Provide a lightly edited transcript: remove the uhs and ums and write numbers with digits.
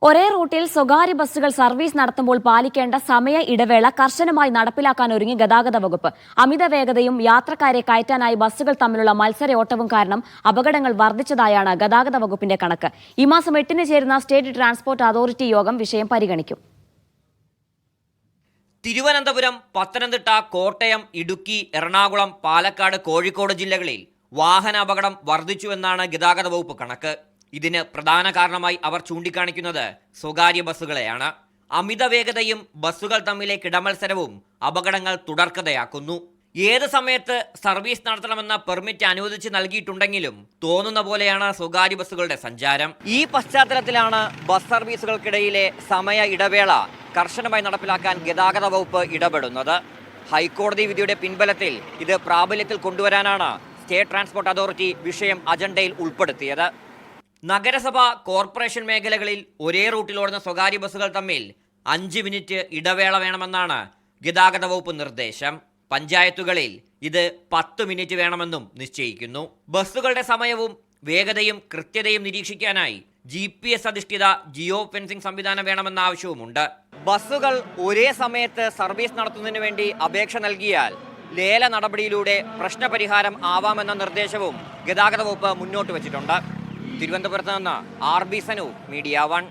ഒരേ റൂട്ടിൽ സ്വകാര്യ ബസ്സുകൾ സർവീസ് നടത്തുമ്പോൾ പാലിക്കേണ്ട സമയ ഇടവേള കർശനമായി നടപ്പിലാക്കാൻ ഒരുങ്ങി ഗതാഗത വകുപ്പ്. അമിത വേഗതയും യാത്രക്കാരെ കയറ്റാനായി ബസ്സുകൾ തമ്മിലുള്ള മത്സരയോട്ടവും കാരണം അപകടങ്ങൾ വർദ്ധിച്ചതായാണ് ഗതാഗത വകുപ്പിന്റെ കണക്ക്. ഈ മാസം 8-ന് ചേരുന്ന സ്റ്റേറ്റ് ട്രാൻസ്പോർട്ട് അതോറിറ്റി യോഗം വിഷയം പരിഗണിക്കും. തിരുവനന്തപുരം, പത്തനംതിട്ട, കോട്ടയം, ഇടുക്കി, എറണാകുളം, പാലക്കാട്, കോഴിക്കോട് ജില്ലകളിൽ വാഹന അപകടം വർദ്ധിച്ചുവെന്നാണ് ഗതാഗത വകുപ്പ് കണക്ക്. ഇതിന് പ്രധാന കാരണമായി അവർ ചൂണ്ടിക്കാണിക്കുന്നത് സ്വകാര്യ ബസ്സുകളെയാണ്. അമിത വേഗതയും ബസ്സുകൾ തമ്മിലെ കിടമത്സരവും അപകടങ്ങൾ തുടർക്കഥയാക്കുന്നു. ഏത് സമയത്ത് സർവീസ് നടത്തണമെന്ന പെർമിറ്റ് അനുവദിച്ച് നൽകിയിട്ടുണ്ടെങ്കിലും തോന്നുന്ന പോലെയാണ് സ്വകാര്യ ബസ്സുകളുടെ സഞ്ചാരം. ഈ പശ്ചാത്തലത്തിലാണ് ബസ് സർവീസുകൾക്കിടയിലെ സമയ ഇടവേള കർശനമായി നടപ്പിലാക്കാൻ ഗതാഗത വകുപ്പ് ഇടപെടുന്നത്. ഹൈക്കോടതി വിധിയുടെ പിൻബലത്തിൽ ഇത് പ്രാബല്യത്തിൽ കൊണ്ടുവരാനാണ് സ്റ്റേറ്റ് ട്രാൻസ്പോർട്ട് അതോറിറ്റി വിഷയം അജണ്ടയിൽ ഉൾപ്പെടുത്തിയത്. നഗരസഭ, കോർപ്പറേഷൻ മേഖലകളിൽ ഒരേ റൂട്ടിലോടുന്ന സ്വകാര്യ ബസ്സുകൾ തമ്മിൽ 5 മിനിറ്റ് ഇടവേള വേണമെന്നാണ് ഗതാഗത വകുപ്പ് നിർദ്ദേശം. പഞ്ചായത്തുകളിൽ ഇത് 10 മിനിറ്റ് വേണമെന്നും നിശ്ചയിക്കുന്നു. ബസ്സുകളുടെ സമയവും വേഗതയും കൃത്യതയും നിരീക്ഷിക്കാനായി GPS അധിഷ്ഠിത ജിയോ ഫെൻസിംഗ് സംവിധാനം വേണമെന്ന ആവശ്യവുമുണ്ട്. ബസ്സുകൾ ഒരേ സമയത്ത് സർവീസ് നടത്തുന്നതിന് വേണ്ടി അപേക്ഷ നൽകിയാൽ ലേല നടപടിയിലൂടെ പ്രശ്നപരിഹാരം ആവാമെന്ന നിർദ്ദേശവും ഗതാഗത വകുപ്പ് മുന്നോട്ട് വച്ചിട്ടുണ്ട്. തിരുവനന്തപുരത്ത് നിന്ന് RB സനു, മീഡിയ 1.